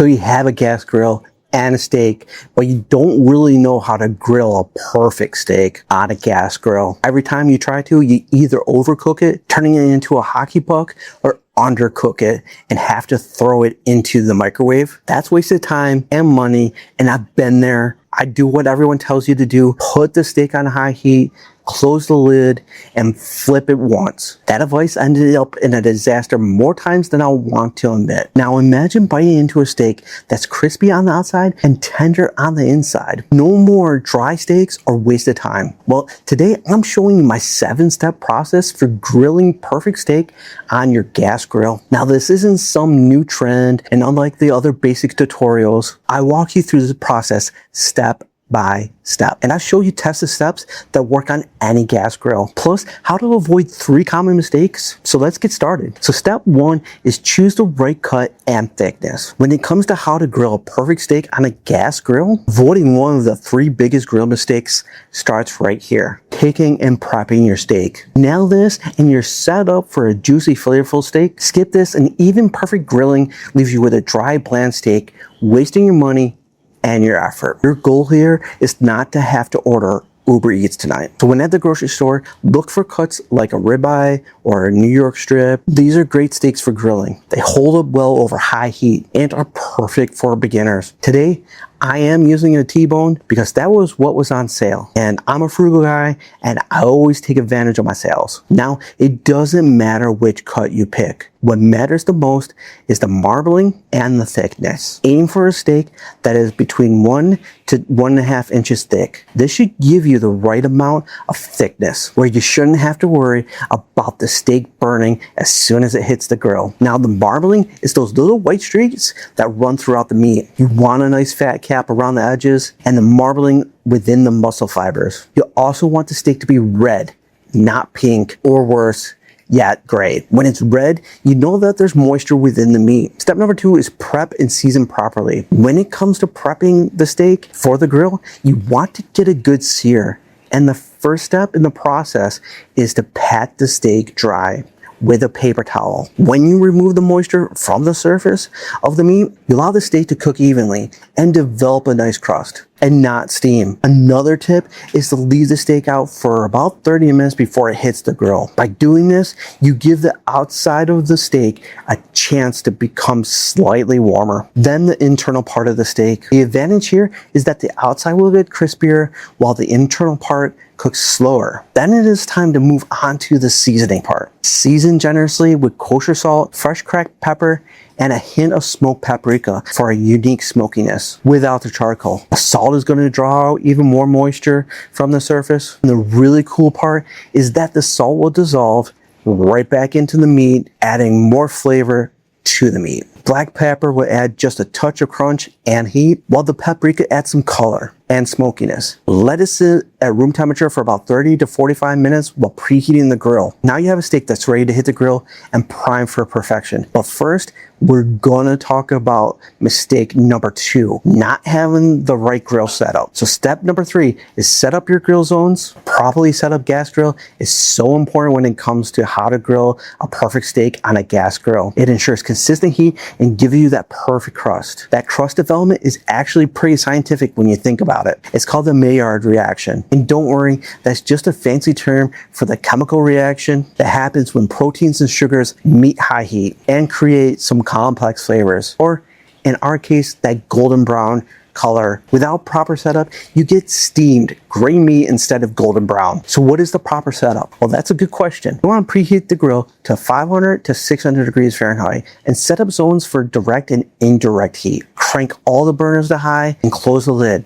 So you have a gas grill and a steak, but you don't really know how to grill a perfect steak on a gas grill. Every time you try to, you either overcook it, turning it into a hockey puck, or undercook it and have to throw it into the microwave. That's wasted time and money, and I've been there. I do what everyone tells you to do. Put the steak on high heat, close the lid, and flip it once. That advice ended up in a disaster more times than I want to admit. Now imagine biting into a steak that's crispy on the outside and tender on the inside. No more dry steaks or wasted time. Well, today I'm showing you my 7-step process for grilling perfect steak on your gas grill. Now this isn't some new trend, and unlike the other basic tutorials, I walk you through the process step by step. And I show you tested steps that work on any gas grill, plus how to avoid 3 common mistakes. So let's get started. So step 1 is choose the right cut and thickness. When it comes to how to grill a perfect steak on a gas grill, avoiding one of the 3 biggest grill mistakes starts right here. Picking and prepping your steak. Nail this and you're set up for a juicy, flavorful steak. Skip this and even perfect grilling leaves you with a dry, bland steak, wasting your money and your effort. Your goal here is not to have to order Uber Eats tonight. So when at the grocery store, look for cuts like a ribeye or a New York strip. These are great steaks for grilling. They hold up well over high heat and are perfect for beginners. Today, I am using a T-bone because that was what was on sale. And I'm a frugal guy and I always take advantage of my sales. Now, it doesn't matter which cut you pick. What matters the most is the marbling and the thickness. Aim for a steak that is between 1 to 1.5 inches thick. This should give you the right amount of thickness where you shouldn't have to worry about the steak burning as soon as it hits the grill. Now, the marbling is those little white streaks that run throughout the meat. You want a nice fat cap around the edges and the marbling within the muscle fibers. You also want the steak to be red, not pink, or worse yet, gray. When it's red, you know that there's moisture within the meat. Step number 2 is prep and season properly. When it comes to prepping the steak for the grill, you want to get a good sear. And the first step in the process is to pat the steak dry with a paper towel. When you remove the moisture from the surface of the meat, you allow the steak to cook evenly and develop a nice crust and not steam. Another tip is to leave the steak out for about 30 minutes before it hits the grill. By doing this, you give the outside of the steak a chance to become slightly warmer than the internal part of the steak. The advantage here is that the outside will get crispier while the internal part cooks slower. Then it is time to move on to the seasoning part. Season generously with kosher salt, fresh cracked pepper, and a hint of smoked paprika for a unique smokiness without the charcoal. The salt is going to draw out even more moisture from the surface. And the really cool part is that the salt will dissolve right back into the meat, adding more flavor to the meat. Black pepper will add just a touch of crunch and heat, while the paprika adds some color and smokiness. Let it sit at room temperature for about 30 to 45 minutes while preheating the grill. Now you have a steak that's ready to hit the grill and prime for perfection. But first, we're gonna talk about mistake number 2, not having the right grill setup. So step number 3 is set up your grill zones. Properly set up gas grill is so important when it comes to how to grill a perfect steak on a gas grill. It ensures consistent heat and gives you that perfect crust. That crust development is actually pretty scientific when you think about it. It's called the Maillard reaction. And don't worry, that's just a fancy term for the chemical reaction that happens when proteins and sugars meet high heat and create some complex flavors, or in our case, that golden brown color. Without proper setup, you get steamed gray meat instead of golden brown. So what is the proper setup? Well, that's a good question. You want to preheat the grill to 500 to 600 degrees Fahrenheit and set up zones for direct and indirect heat. Crank all the burners to high and close the lid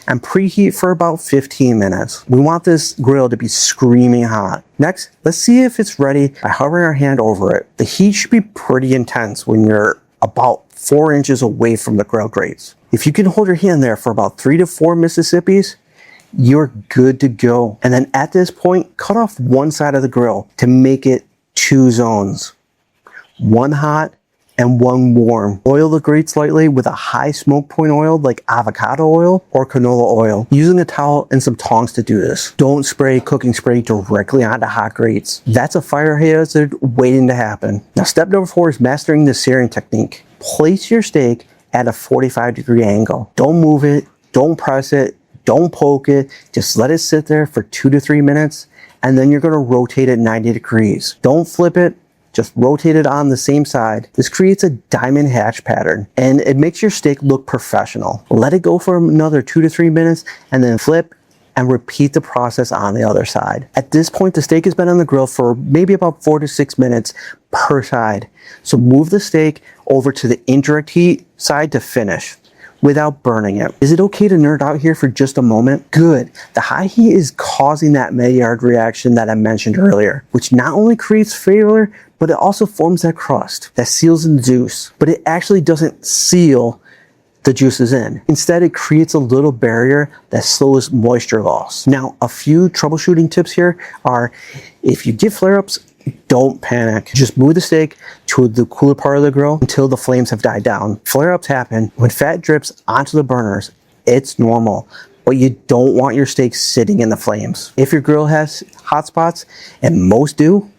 and preheat for about 15 minutes. We want this grill to be screaming hot. Next, let's see if it's ready by hovering our hand over it. The heat should be pretty intense when you're about 4 inches away from the grill grates. If you can hold your hand there for about 3 to 4 Mississippis, you're good to go. And then at this point, cut off one side of the grill to make it 2 zones. One hot and one warm. Oil the grate slightly with a high smoke point oil like avocado oil or canola oil, using a towel and some tongs to do this. Don't spray cooking spray directly onto hot grates. That's a fire hazard waiting to happen. Now step number 4 is mastering the searing technique. Place your steak at a 45-degree angle. Don't move it, don't press it, don't poke it, just let it sit there for 2 to 3 minutes, and then you're gonna rotate it 90 degrees. Don't flip it, just rotate it on the same side. This creates a diamond hatch pattern and it makes your steak look professional. Let it go for another 2 to 3 minutes and then flip and repeat the process on the other side. At this point, the steak has been on the grill for maybe about 4 to 6 minutes per side. So move the steak over to the indirect heat side to finish without burning it. Is it okay to nerd out here for just a moment? Good. The high heat is causing that Maillard reaction that I mentioned earlier, which not only creates flavor, but it also forms that crust that seals in the juice. But it actually doesn't seal the juices in. Instead, it creates a little barrier that slows moisture loss. Now, a few troubleshooting tips here are, if you get flare-ups, don't panic. Just move the steak to the cooler part of the grill until the flames have died down. Flare-ups happen when fat drips onto the burners. It's normal, but you don't want your steak sitting in the flames. If your grill has hot spots, and most do,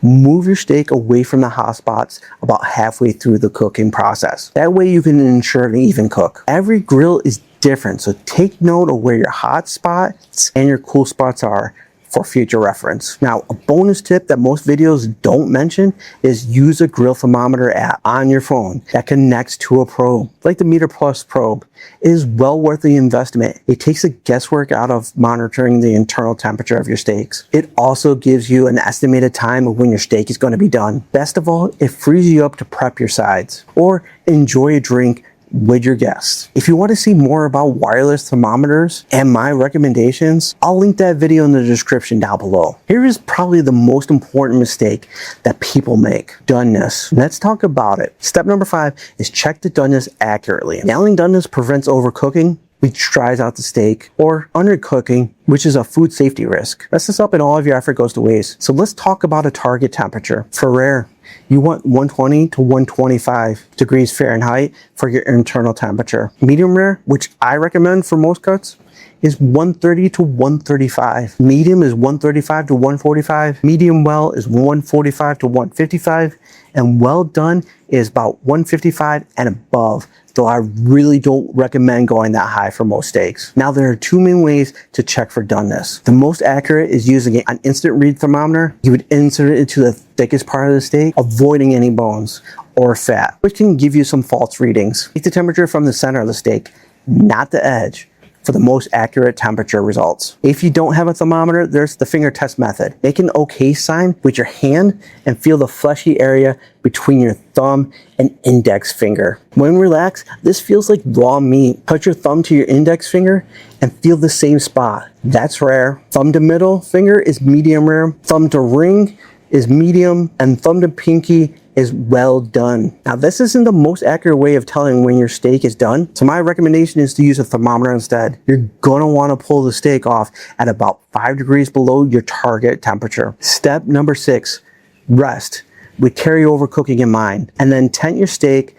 move your steak away from the hot spots about halfway through the cooking process. That way you can ensure an even cook. Every grill is different, so take note of where your hot spots and your cool spots are for future reference. Now, a bonus tip that most videos don't mention is use a grill thermometer app on your phone that connects to a probe, like the Meter Plus probe. It is well worth the investment. It takes the guesswork out of monitoring the internal temperature of your steaks. It also gives you an estimated time of when your steak is going to be done. Best of all, it frees you up to prep your sides or enjoy a drink with your guests. If you want to see more about wireless thermometers and my recommendations, I'll link that video in the description down below. Here is probably the most important mistake that people make: doneness. Let's talk about it. Step number 5 is check the doneness accurately. Nailing doneness prevents overcooking, which dries out the steak, or undercooking, which is a food safety risk. Mess this up and all of your effort goes to waste. So let's talk about a target temperature. For rare, you want 120 to 125 degrees Fahrenheit for your internal temperature. Medium rare, which I recommend for most cuts, is 130 to 135. Medium is 135 to 145. Medium well is 145 to 155. And well done is about 155 and above, though I really don't recommend going that high for most steaks. Now, there are 2 main ways to check for doneness. The most accurate is using an instant read thermometer. You would insert it into the thickest part of the steak, avoiding any bones or fat, which can give you some false readings. Take the temperature from the center of the steak, not the edge, for the most accurate temperature results. If you don't have a thermometer, there's the finger test method. Make an OK sign with your hand and feel the fleshy area between your thumb and index finger. When relaxed, this feels like raw meat. Put your thumb to your index finger and feel the same spot. That's rare. Thumb to middle finger is medium rare. Thumb to ring is medium, and thumb to pinky is well done. Now, this isn't the most accurate way of telling when your steak is done, so my recommendation is to use a thermometer instead. You're gonna wanna pull the steak off at about 5 degrees below your target temperature. Step number 6, rest with carryover cooking in mind, and then tent your steak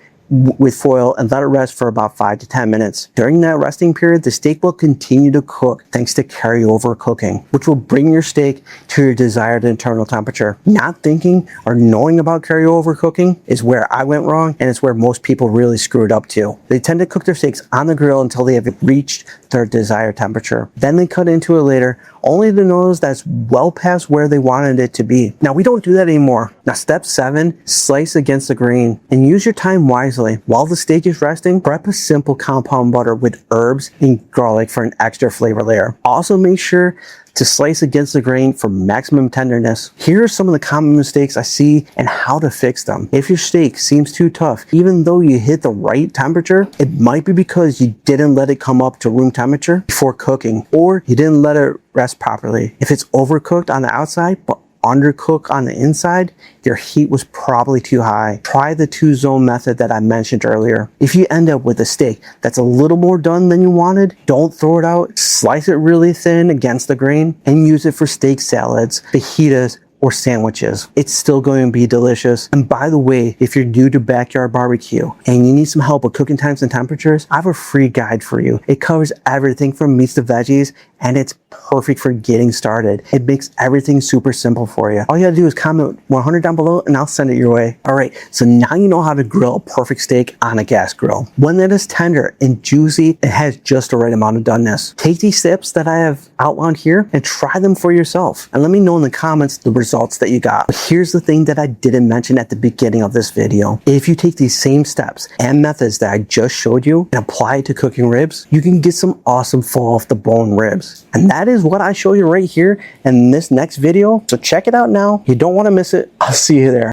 with foil and let it rest for about 5 to 10 minutes. During that resting period, the steak will continue to cook thanks to carryover cooking, which will bring your steak to your desired internal temperature. Not thinking or knowing about carryover cooking is where I went wrong, and it's where most people really screwed up too. They tend to cook their steaks on the grill until they have reached their desired temperature. Then they cut into it later, only to notice that's well past where they wanted it to be. Now, we don't do that anymore. Now, step 7, slice against the grain and use your time wisely. While the steak is resting, prep a simple compound butter with herbs and garlic for an extra flavor layer. Also, make sure to slice against the grain for maximum tenderness. Here are some of the common mistakes I see and how to fix them. If your steak seems too tough, even though you hit the right temperature, it might be because you didn't let it come up to room temperature before cooking, or you didn't let it rest properly. If it's overcooked on the outside, but undercooked on the inside, your heat was probably too high. Try the 2-zone method that I mentioned earlier. If you end up with a steak that's a little more done than you wanted, don't throw it out. Slice it really thin against the grain and use it for steak salads, fajitas, or sandwiches. It's still going to be delicious. And by the way, if you're new to backyard barbecue and you need some help with cooking times and temperatures, I have a free guide for you. It covers everything from meats to veggies, and it's perfect for getting started. It makes everything super simple for you. All you gotta do is comment 100 down below and I'll send it your way. All right, so now you know how to grill a perfect steak on a gas grill. One that is tender and juicy and has just the right amount of doneness. Take these tips that I have outlined here and try them for yourself. And let me know in the comments the results that you got. But here's the thing that I didn't mention at the beginning of this video. If you take these same steps and methods that I just showed you and apply it to cooking ribs, you can get some awesome fall off the bone ribs. And that is what I show you right here in this next video. So check it out now. You don't want to miss it. I'll see you there.